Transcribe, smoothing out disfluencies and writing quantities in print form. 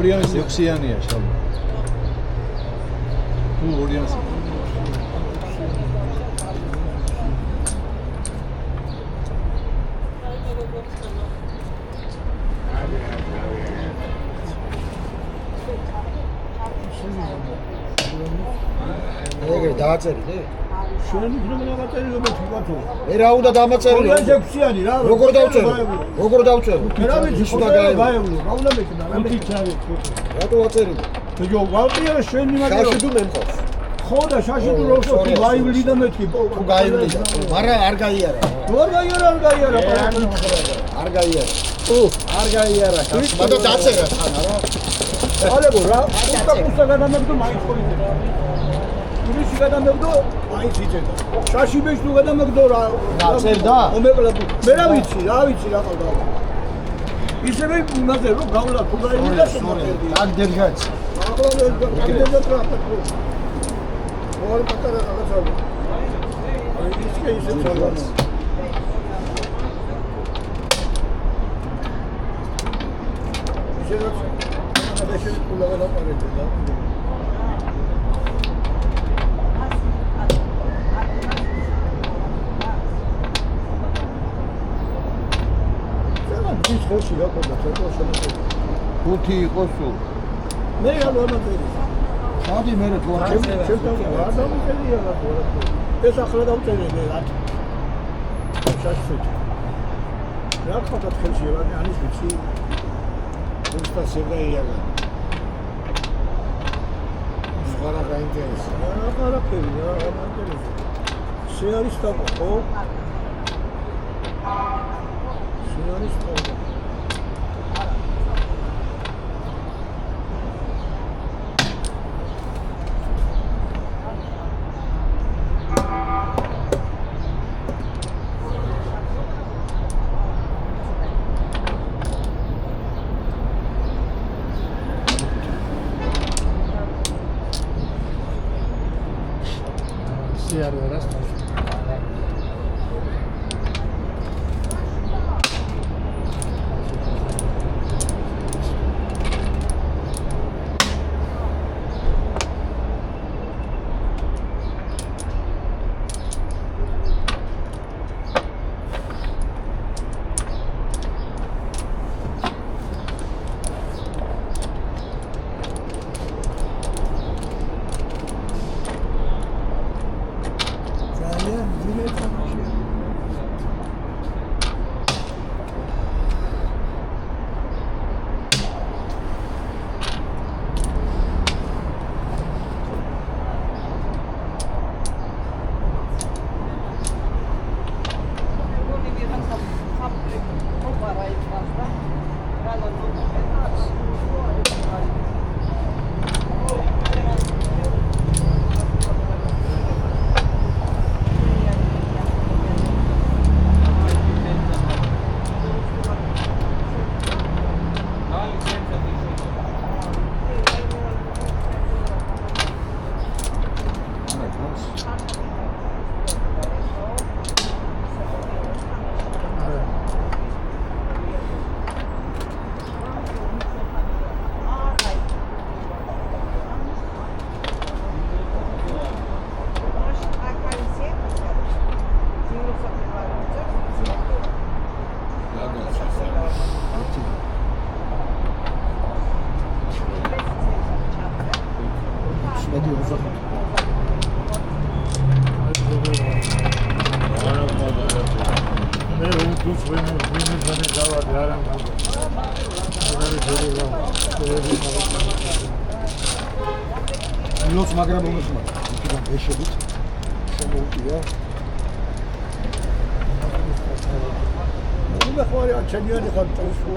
ორიანის 6-იანია შალო. თუ ორიანის ეგრე დააწერილე? შენ იქნება დაწერილი მეთქვა. მე რა უნდა დამაწერილო? ორიანი 6-იანი რა. როგორ დავწერო? როგორ დავწერო? რა ვიცი, შუა გაევლო. რა უნდა მეკნა? რა მეკნა? რატო აწერილე? ბიჭო, ვალტია შენ იმაგე. შაში თუ მე მყავს. ხო და შაში თუ როსო თუ გაივლი და მეთქი. თუ გაივლი. მაგრამ არ გაიარა. არ გაიარა, არ გაიარა. არ გაიარა. არ გაიარა. მაგრამ დაწერა თან არა. ალებო რა, უკაკუსა გადამებდო მაინც ხოლმე. ტურისი გადამებდო მაინც იწევდა. შაში მეშ თუ გადამებდო რა. დაწერდა? მომეკლა. მე რა ვიცი რა ყავდა. ისევე იმაზე რომ გავლა თუ გაივლი და შემოწერდი. აქ დერგაც. ახლა კიდევ ტრაფიკო. ორ პატარა რაღაცა. ისე ცალვანა. Deixa ele pular na parede, tá? Será que isso chega quando eu tô achando ხუთი იყო სულ. მე რა მომაწერი. სადი მე თუ არ რა დამწერია რა თქმა უნდა. ეს ახლა დავწერე მე რა. შაშეთ. რა ხოდა ხელში რა ანის ვიცი. Gusta siempre ir a ver. Para que interese. Para que ya me interese. Se ha visto poco. Se ha visto poco. არ ვერას Minus მაგრამ მომისმა. იქიდან ეშებით შემოუტია. ნუ მე ხوارი ჩემიანი ხარ წელს ხო?